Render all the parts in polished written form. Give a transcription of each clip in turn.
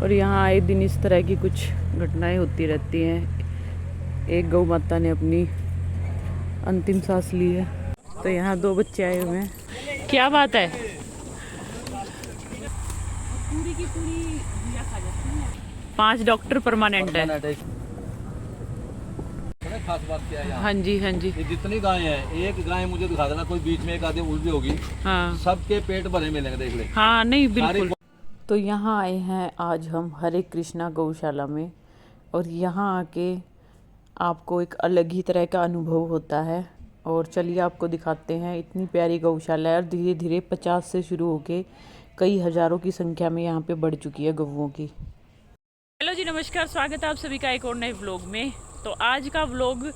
और यहाँ आए दिन इस तरह की कुछ घटनाएं होती रहती हैं। एक गौ माता ने अपनी अंतिम सांस ली है। तो यहाँ 2 बच्चे आए हुए हैं। क्या बात है? पूरी की पूरी 5 डॉक्टर परमानेंट है। खास बात क्या है यहाँ? हाँ जी हाँ जी। ये जितनी गाय हैं, एक गाय मुझे दिखा देना, कोई बीच में एक आधी उल्टी होगी। हाँ। सबके पेट भरे मिलेंगे, देख ले। हाँ नहीं बिल्कुल। तो यहाँ आए हैं आज हम हरे कृष्णा गौशाला में, और यहाँ आके आपको एक अलग ही तरह का अनुभव होता है। और चलिए आपको दिखाते हैं। इतनी प्यारी गौशाला है और धीरे धीरे 50 से शुरू होके कई हज़ारों की संख्या में यहाँ पे बढ़ चुकी है गौओं की। हेलो जी, नमस्कार, स्वागत है आप सभी का एक और नए व्लॉग में। तो आज का व्लॉग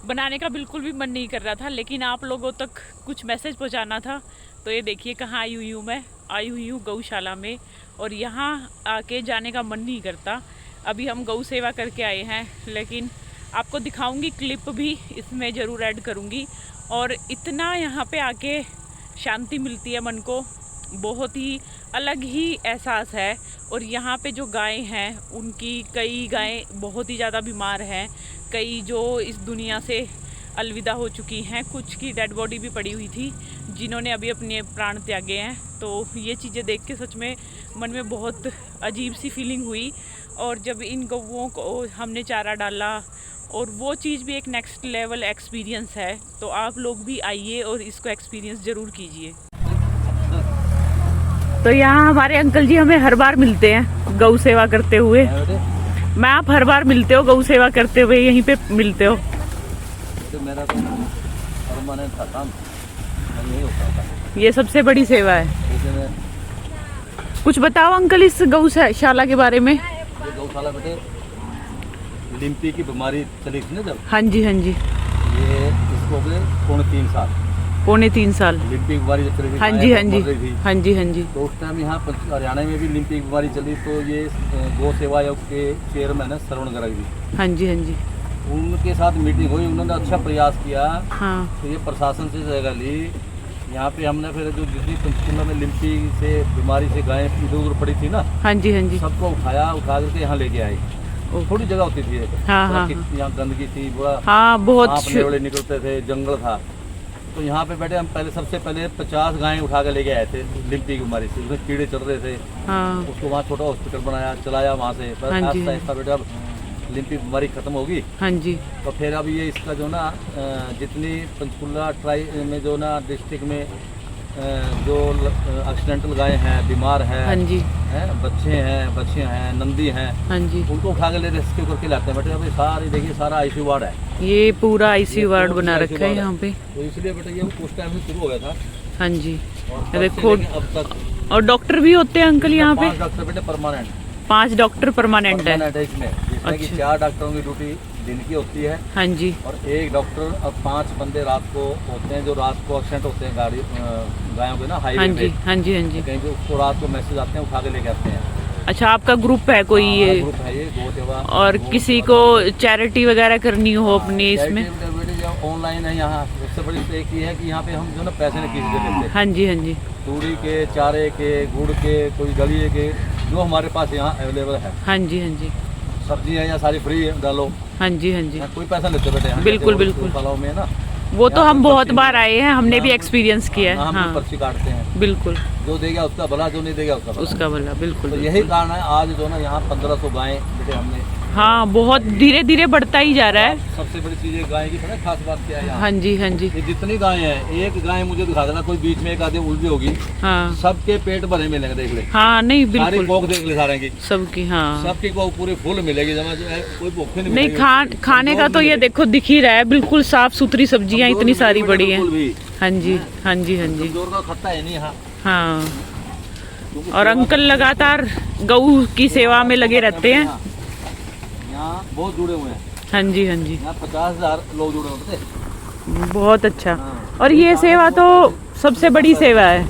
बनाने का बिल्कुल भी मन नहीं कर रहा था, लेकिन आप लोगों तक कुछ मैसेज पहुंचाना था। तो ये देखिए कहाँ आई हुई हूँ मैं। आई हुई हूँ गौशाला में, और यहाँ आके जाने का मन नहीं करता। अभी हम गौ सेवा करके आए हैं, लेकिन आपको दिखाऊंगी, क्लिप भी इसमें ज़रूर ऐड करूँगी। और इतना यहाँ पे आके शांति मिलती है मन को, बहुत ही अलग ही एहसास है। और यहाँ पे जो गायें हैं, उनकी कई गायें बहुत ही ज़्यादा बीमार हैं, कई जो इस दुनिया से अलविदा हो चुकी हैं, कुछ की डेड बॉडी भी पड़ी हुई थी जिन्होंने अभी अपने प्राण त्यागे हैं। तो ये चीज़ें देख के सच में मन में बहुत अजीब सी फीलिंग हुई। और जब इन गौओं को हमने चारा डाला, और वो चीज़ भी एक नेक्स्ट लेवल एक्सपीरियंस है। तो आप लोग भी आइए और इसको एक्सपीरियंस ज़रूर कीजिए। तो यहाँ हमारे अंकल जी हमें हर बार मिलते हैं गौ सेवा करते हुए। मैं आप हर बार मिलते हो गौ सेवा करते हुए, यहीं पे मिलते हो? तो मेरा तो परमानेंट था काम, यही होता था। ये सबसे बड़ी सेवा है। कुछ बताओ अंकल इस गौशाला के बारे में। ये गौशाला बेटे लिम्पी की बीमारी चली थी ना जब। हाँ जी हाँ जी। ये इसको हो गए पौने 3 साल लिम्पी की बीमारी जब चली थी। हाँ जी हाँ जी हाँ जी हाँ जी। तो उस टाइम यहाँ हरियाणा में भी लिम्पी की बीमारी चली। तो ये गौ सेवा आयोग के चेयरमैन है श्रवण गर्ग जी। हाँ जी हाँ जी। उनके साथ मीटिंग हुई, उन्होंने अच्छा प्रयास किया। हाँ। तो ये प्रशासन से जगह ली। यहाँ पे हमने फिर जो जितनी पंचकुला में लिम्पी से बीमारी से गायें इधर उधर पड़ी थी ना, हाँ जी हाँ जी, सबको उठा करके यहाँ लेके आए। थोड़ी जगह होती थी। हाँ, यहाँ गंदगी थी, बहुत निकलते थे, जंगल था। तो यहाँ पे बैठे हम सबसे पहले 50 गायें उठा के लेके आए थे लिम्पी की बीमारी से। उसमें कीड़े चल रहे थे। हाँ। उसको वहाँ छोटा हॉस्पिटल बनाया, चलाया वहाँ से। ऐसा बेटा अब लिम्पी बीमारी खत्म होगी। हाँ जी। तो फिर अब ये इसका जो ना जितनी पंचकुला ट्राई में जो ना डिस्ट्रिक्ट में जो एक्सीडेंटल गाय हैं, बीमार हैं, हाँ जी, बच्चे हैं, नंदी हैं, हाँ जी, उनको उठा के ले रेस्क्यू करके लाते हैं बेटे। अभी सारी देखिए, सारा आईसीयू वार्ड है। ये पूरा आईसीयू वार्ड बना रखा है यहाँ पे। तो इसलिए बेटे ये उस टाइम से शुरू हो गया था। हाँ जी। देखो अब तक। और डॉक्टर भी होते हैं अंकल यहाँ पे? 5 डॉक्टर बेटे परमानेंट। 5 डॉक्टर परमानेंट है इसमें। जिसमें कि 4 डॉक्टरों की ड्यूटी दिन की होती है। हाँ जी। और 1 डॉक्टर, अब 5 बंदे रात को होते हैं, जो रात को एक्सीडेंट होते हैं गायों के ना हाईवे पे। हाँ जी हाँ जी। कहीं पे उसको रात को मैसेज आते हैं, उठा के लेके आते हैं। अच्छा, आपका ग्रुप है कोई? ये ग्रुप है ये गौ सेवा। और किसी को चैरिटी वगैरह करनी हो अपनी इसमें? ऑनलाइन है यहाँ। सबसे बड़ी तो एक ही है कि यहाँ पे हम जो ना पैसे नहीं किसी देते। हाँ जी हाँ जी। तूड़ी के, चारे के, गुड़ के, कोई दलिए के, जो हमारे पास यहाँ अवेलेबल है। हाँ जी हाँ जी। सब्जियाँ यहाँ सारी फ्री डालो। हाँ जी हाँ जी। कोई पैसा लेते बेटे। बिल्कुल बिल्कुल। फलों में ना, वो तो हम बहुत बार आए हैं, हमने भी एक्सपीरियंस किया है। हम पर्ची काटते हैं। बिल्कुल। जो देगा उसका भला, जो नहीं देगा उसका भला। बिल्कुल। तो यही कारण है आज जो ना यहाँ 1500 गायें बेटे हमने। हाँ, बहुत धीरे धीरे बढ़ता ही जा रहा है। सबसे बड़ी चीज है गाय की, पता है खास बात क्या है यहाँ? हाँ जी हाँ जी। ये जितनी गायें हैं, एक गाय मुझे दिखा देना, कोई बीच में एक आधी उल्टी होगी। हाँ। सबके पेट भरे मिलेंगे, देख ले। हाँ नहीं बिल्कुल। सारी भूख देख ले सारे की, सबकी। हाँ, सबकी भूख पूरी फुल मिलेगी। जमा जो है कोई भूख नहीं। खाने का तो ये देखो दिख ही रहा है, बिल्कुल साफ सुथरी सब्जियाँ इतनी सारी पड़ी है। हाँ जी हाँ जी हाँ जी। खत्ता है नहीं यहाँ। हाँ। और अंकल लगातार गऊ की सेवा में लगे रहते हैं। यहाँ बहुत जुड़े हुए हैं। हाँ जी हाँ जी। यहाँ 50,000 लोग जुड़े होते हैं। बहुत अच्छा। हाँ। और ये सेवा तो सबसे बड़ी सेवा है।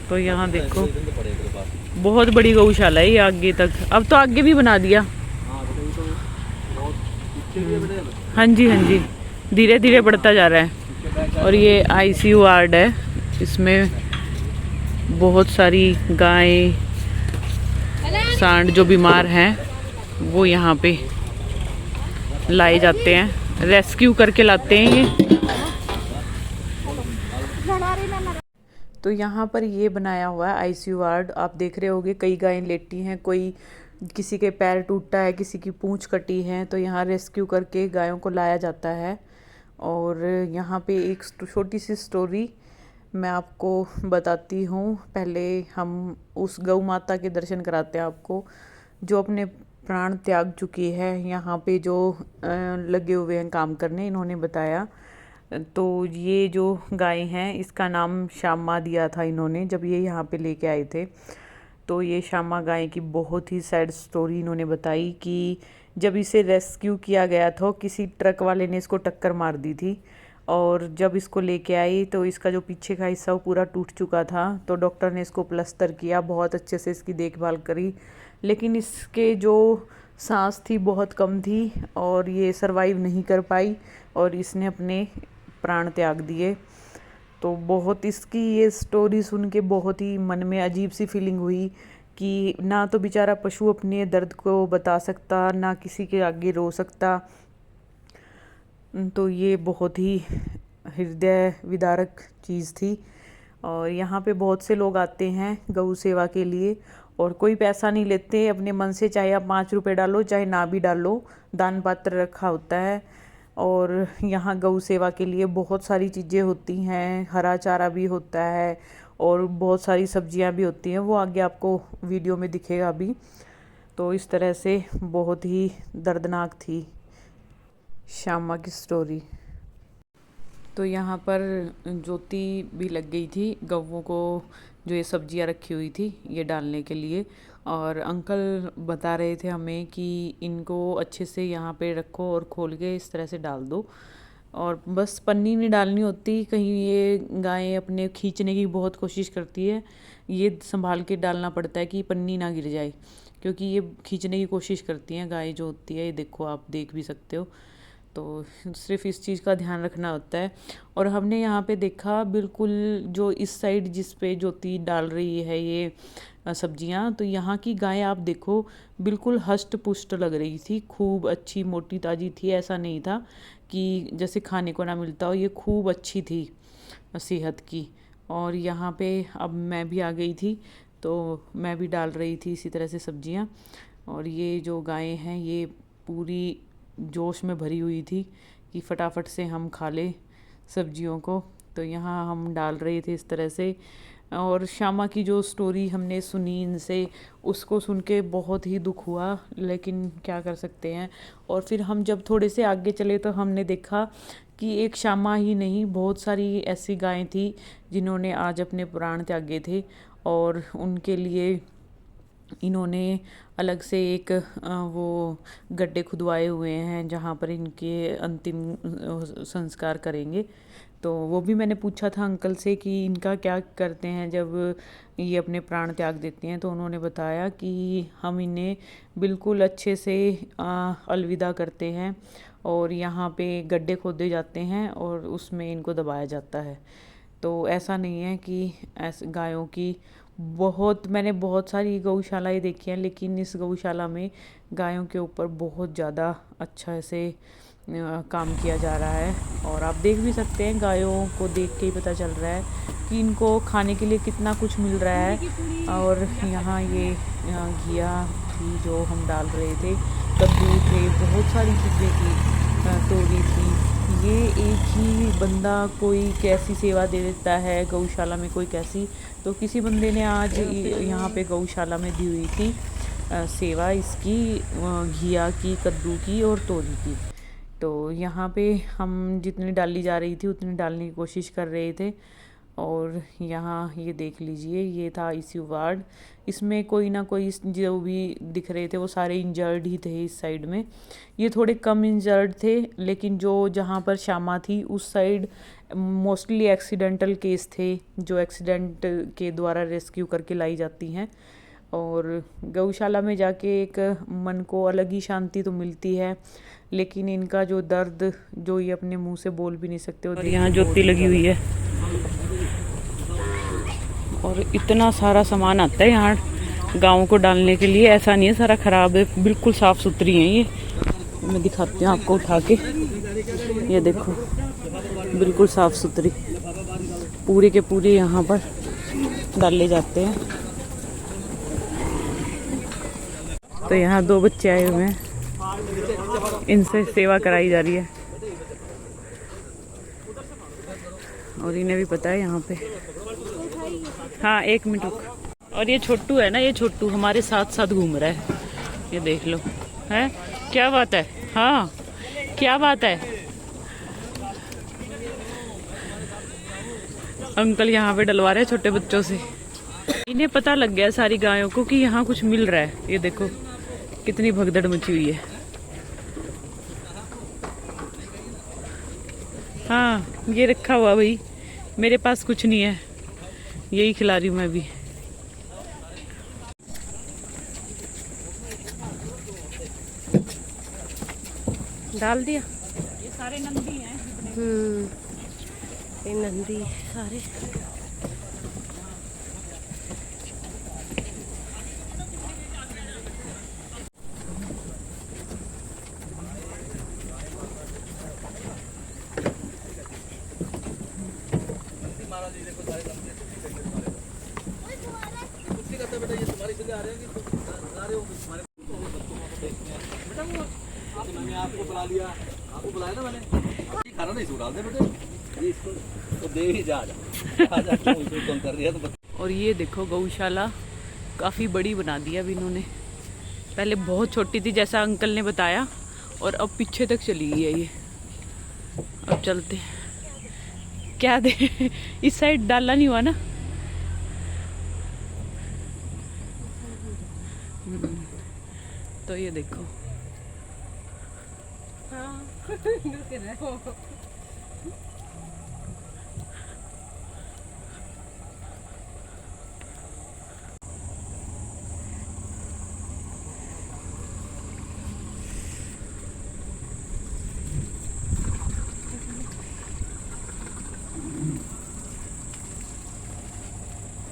तो यहाँ देखो बहुत बड़ी गौशाला है ये, आगे तक। अब तो आगे भी बना दिया। हाँ जी हाँ जी। धीरे धीरे बढ़ता जा रहा है। और ये आईसीयू वार्ड है इसमें बहुत सारी गाय सांड जो बीमार हैं वो यहाँ पे लाए जाते हैं, रेस्क्यू करके लाते हैं ये। तो यहाँ पर ये बनाया हुआ है आईसीयू वार्ड। आप देख रहे होगे कई गायें लेटी हैं, कोई किसी के पैर टूटा है, किसी की पूंछ कटी है, तो यहाँ रेस्क्यू करके गायों को लाया जाता है। और यहाँ पे एक छोटी सी स्टोरी मैं आपको बताती हूँ। पहले हम उस गौ माता के दर्शन कराते हैं आपको जो अपने प्राण त्याग चुकी है। यहाँ पे जो लगे हुए हैं काम करने, इन्होंने बताया। तो ये जो गाय हैं इसका नाम श्यामा दिया था इन्होंने जब ये यहाँ पे लेके आए थे। तो ये श्यामा गाय की बहुत ही सैड स्टोरी इन्होंने बताई कि जब इसे रेस्क्यू किया गया था किसी ट्रक वाले ने इसको टक्कर मार दी थी, और जब इसको लेके आई तो इसका जो पीछे का हिस्सा वो पूरा टूट चुका था। तो डॉक्टर ने इसको प्लास्टर किया, बहुत अच्छे से इसकी देखभाल करी, लेकिन इसके जो सांस थी बहुत कम थी और ये सरवाइव नहीं कर पाई और इसने अपने प्राण त्याग दिए। तो बहुत इसकी ये स्टोरी सुन के बहुत ही मन में अजीब सी फीलिंग हुई कि ना तो बेचारा पशु अपने दर्द को बता सकता, ना किसी के आगे रो सकता। तो ये बहुत ही हृदय विदारक चीज़ थी। और यहाँ पे बहुत से लोग आते हैं गौ सेवा के लिए और कोई पैसा नहीं लेते, अपने मन से, चाहे आप 5 रुपए डालो चाहे ना भी डालो, दान पात्र रखा होता है। और यहाँ गौ सेवा के लिए बहुत सारी चीज़ें होती हैं, हरा चारा भी होता है और बहुत सारी सब्जियाँ भी होती हैं, वो आगे आपको वीडियो में दिखेगा अभी। तो इस तरह से बहुत ही दर्दनाक थी श्यामा की स्टोरी। तो यहाँ पर ज्योति भी लग गई थी गौओं को, जो ये सब्जियाँ रखी हुई थी ये डालने के लिए। और अंकल बता रहे थे हमें कि इनको अच्छे से यहाँ पे रखो और खोल के इस तरह से डाल दो, और बस पन्नी नहीं डालनी होती। कहीं ये गायें अपने खींचने की बहुत कोशिश करती है, ये संभाल के डालना पड़ता है कि पन्नी ना गिर जाए, क्योंकि ये खींचने की कोशिश करती हैं गाय जो होती है। ये देखो, आप देख भी सकते हो। तो सिर्फ इस चीज़ का ध्यान रखना होता है। और हमने यहाँ पे देखा बिल्कुल जो इस साइड जिस पे ज्योति डाल रही है ये सब्जियाँ, तो यहाँ की गाय आप देखो बिल्कुल हष्ट पुष्ट लग रही थी, खूब अच्छी मोटी ताज़ी थी। ऐसा नहीं था कि जैसे खाने को ना मिलता हो, ये खूब अच्छी थी सेहत की। और यहाँ पे अब मैं भी आ गई थी तो मैं भी डाल रही थी इसी तरह से सब्जियाँ। और ये जो गायें हैं ये पूरी जोश में भरी हुई थी कि फटाफट से हम खा ले सब्जियों को। तो यहाँ हम डाल रहे थे इस तरह से। और श्यामा की जो स्टोरी हमने सुनी इनसे, उसको सुन के बहुत ही दुख हुआ, लेकिन क्या कर सकते हैं। और फिर हम जब थोड़े से आगे चले तो हमने देखा कि एक श्यामा ही नहीं, बहुत सारी ऐसी गायें थी जिन्होंने आज अपने प्राण त्यागे थे। और उनके लिए इन्होंने अलग से एक वो गड्ढे खुदवाए हुए हैं जहाँ पर इनके अंतिम संस्कार करेंगे। तो वो भी मैंने पूछा था अंकल से कि इनका क्या करते हैं जब ये अपने प्राण त्याग देते हैं। तो उन्होंने बताया कि हम इन्हें बिल्कुल अच्छे से अलविदा करते हैं और यहाँ पे गड्ढे खोदे जाते हैं और उसमें इनको दबाया जाता है। तो ऐसा नहीं है कि ऐसे गायों की मैंने बहुत सारी गौशालाएं देखी हैं, लेकिन इस गौशाला में गायों के ऊपर बहुत ज़्यादा अच्छा से काम किया जा रहा है। और आप देख भी सकते हैं, गायों को देख के ही पता चल रहा है कि इनको खाने के लिए कितना कुछ मिल रहा है। और यहाँ ये घिया थी जो हम डाल रहे थे, कद्दू थे, बहुत सारी चीज़ें थी, तोरी थी। ये एक ही बंदा कोई कैसी सेवा दे देता है गौशाला में, कोई कैसी। तो किसी बंदे ने आज यहाँ पे गौशाला में दी हुई थी सेवा इसकी, घिया की, कद्दू की और तोरी की। तो यहाँ पे हम जितनी डाली जा रही थी उतनी डालने की कोशिश कर रहे थे। और यहाँ ये देख लीजिए, ये था आईसीयू वार्ड। इसमें कोई ना कोई जो भी दिख रहे थे वो सारे इंजर्ड ही थे इस साइड में। ये थोड़े कम इंजर्ड थे, लेकिन जो जहाँ पर श्यामा थी उस साइड मोस्टली एक्सीडेंटल केस थे, जो एक्सीडेंट के द्वारा रेस्क्यू करके लाई जाती हैं। और गौशाला में जाके एक मन को अलग ही शांति तो मिलती है, लेकिन इनका जो दर्द जो ये अपने मुंह से बोल भी नहीं सकते। और यहाँ ज्योति लगी हुई है, और इतना सारा सामान आता है यहाँ गाँव को डालने के लिए। ऐसा नहीं है सारा खराब है, बिल्कुल साफ़ सुथरी है ये। मैं दिखाती हूँ आपको उठा के, ये देखो बिल्कुल साफ़ सुथरी, पूरे के पूरे यहाँ पर डाले जाते हैं। तो यहाँ 2 बच्चे आए हुए हैं, इनसे सेवा कराई जा रही है और इन्हें भी पता है यहाँ पे। हाँ 1 मिनट रुक। और ये छोटू है ना, ये छोटू हमारे साथ साथ घूम रहा है, ये देख लो है। क्या बात है, हाँ क्या बात है। अंकल यहाँ पे डलवा रहे हैं छोटे बच्चों से। इन्हें पता लग गया सारी गायों को कि यहाँ कुछ मिल रहा है। ये देखो कितनी भगदड़ मची हुई है। हाँ ये रखा हुआ भाई, मेरे पास कुछ नहीं है, यही खिला रही हूँ मैं भी। डाल दिया। ये सारे नंदी हैं। ये नंदी सारे। मैंने आपको बुला लिया, आपको बुलाया ना मैंने, खाना नहीं डाल दे बेटे, ये इसको तो दे ही जा क्यों कर रही है तो। और ये देखो गौशाला काफ़ी बड़ी बना दी अब इन्होंने। पहले बहुत छोटी थी जैसा अंकल ने बताया, और अब पीछे तक चली गई है ये। अब चलते क्या दे इस साइड डाला नहीं हुआ ना। तो ये देखो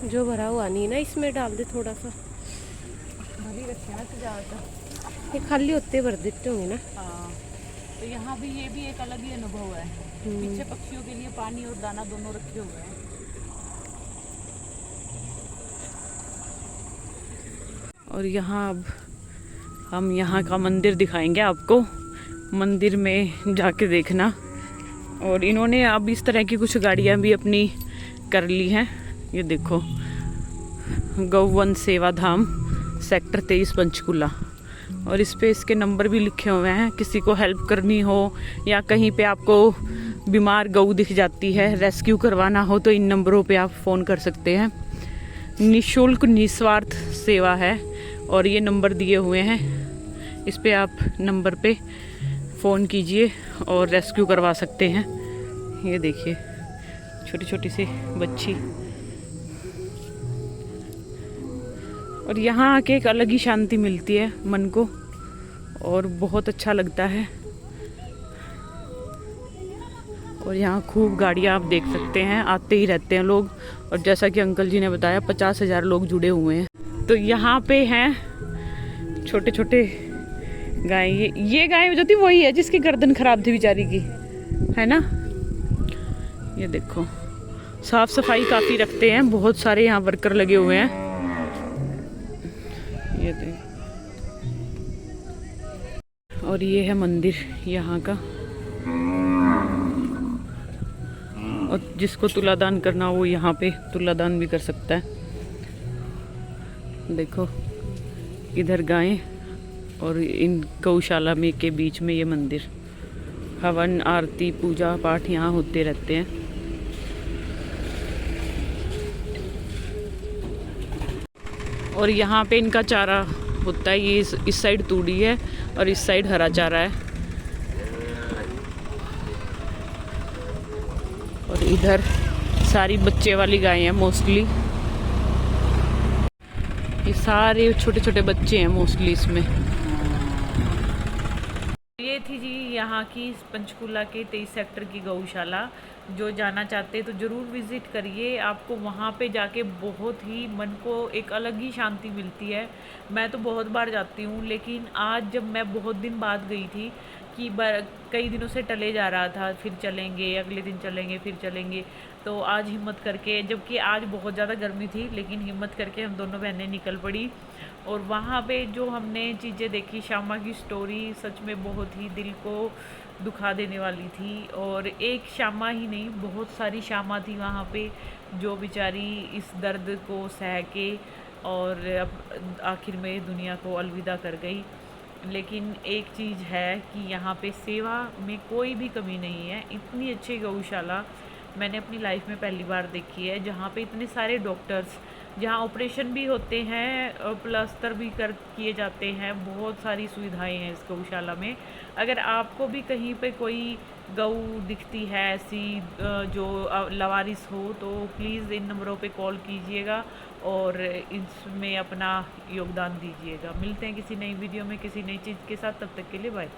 जो भरा हुआ नहीं ना इसमें डाल दे थोड़ा सा। भरी रखे ना ज़्यादा, ये खाली होते भर देते होंगे ना। हाँ तो यहाँ भी ये भी एक अलग ही अनुभव है। पीछे पक्षियों के लिए पानी और दाना दोनों रखे हुए हैं। और यहाँ अब हम यहाँ का मंदिर दिखाएंगे आपको, मंदिर में जाके देखना। और इन्होंने अब इस तरह की कुछ गाड़ियाँ भी अपनी कर ली हैं। ये देखो गौवन सेवा धाम सेक्टर 23 पंचकुला, और इस पे इसके नंबर भी लिखे हुए हैं। किसी को हेल्प करनी हो या कहीं पे आपको बीमार गऊ दिख जाती है, रेस्क्यू करवाना हो, तो इन नंबरों पे आप फ़ोन कर सकते हैं। निःशुल्क निस्वार्थ सेवा है और ये नंबर दिए हुए हैं, इस पे आप नंबर पे फ़ोन कीजिए और रेस्क्यू करवा सकते हैं। ये देखिए छोटी छोटी सी बच्ची। और यहाँ आके एक अलग ही शांति मिलती है मन को और बहुत अच्छा लगता है। और यहाँ खूब गाड़ियाँ आप देख सकते हैं, आते ही रहते हैं लोग। और जैसा कि अंकल जी ने बताया 50,000 लोग जुड़े हुए हैं। तो यहाँ पे हैं छोटे छोटे गाय। ये गाय जो थी वही है जिसकी गर्दन खराब थी बेचारी की, है ना। ये देखो साफ सफाई काफ़ी रखते हैं, बहुत सारे यहाँ वर्कर लगे हुए हैं। ये देख, और ये है मंदिर यहाँ का। और जिसको तुलादान करना हो वो यहाँ पे तुलादान भी कर सकता है। देखो इधर गायें और इन गौशाला में के बीच में ये मंदिर। हवन आरती पूजा पाठ यहाँ होते रहते हैं। और यहाँ पे इनका चारा होता है। ये इस साइड तूड़ी है और इस साइड हरा चारा है। और इधर सारी बच्चे वाली गायें हैं मोस्टली। ये सारे छोटे छोटे बच्चे हैं मोस्टली इसमें। ये थी जी यहाँ की पंचकूला के 23 सेक्टर की गौशाला, जो जाना चाहते हैं तो ज़रूर विज़िट करिए। आपको वहाँ पे जाके बहुत ही मन को एक अलग ही शांति मिलती है। मैं तो बहुत बार जाती हूँ, लेकिन आज जब मैं बहुत दिन बाद गई थी कि कई दिनों से टले जा रहा था, फिर चलेंगे, अगले दिन चलेंगे, फिर चलेंगे, तो आज हिम्मत करके, जबकि आज बहुत ज़्यादा गर्मी थी, लेकिन हिम्मत करके हम दोनों बहनें निकल पड़ी। और वहाँ पे जो हमने चीज़ें देखी, श्यामा की स्टोरी सच में बहुत ही दिल को दुखा देने वाली थी। और एक श्यामा ही नहीं, बहुत सारी श्यामा थी वहाँ पे, जो बेचारी इस दर्द को सह के और अब आखिर में दुनिया को अलविदा कर गई। लेकिन एक चीज़ है कि यहाँ पे सेवा में कोई भी कमी नहीं है। इतनी अच्छी गौशाला मैंने अपनी लाइफ में पहली बार देखी है, जहाँ पे इतने सारे डॉक्टर्स, जहाँ ऑपरेशन भी होते हैं और प्लास्टर भी किए जाते हैं, बहुत सारी सुविधाएं हैं इस गौशाला में। अगर आपको भी कहीं पे कोई गऊ दिखती है ऐसी जो लवारिस हो, तो प्लीज़ इन नंबरों पे कॉल कीजिएगा और इसमें अपना योगदान दीजिएगा। मिलते हैं किसी नई वीडियो में किसी नई चीज़ के साथ, तब तक के लिए बाय।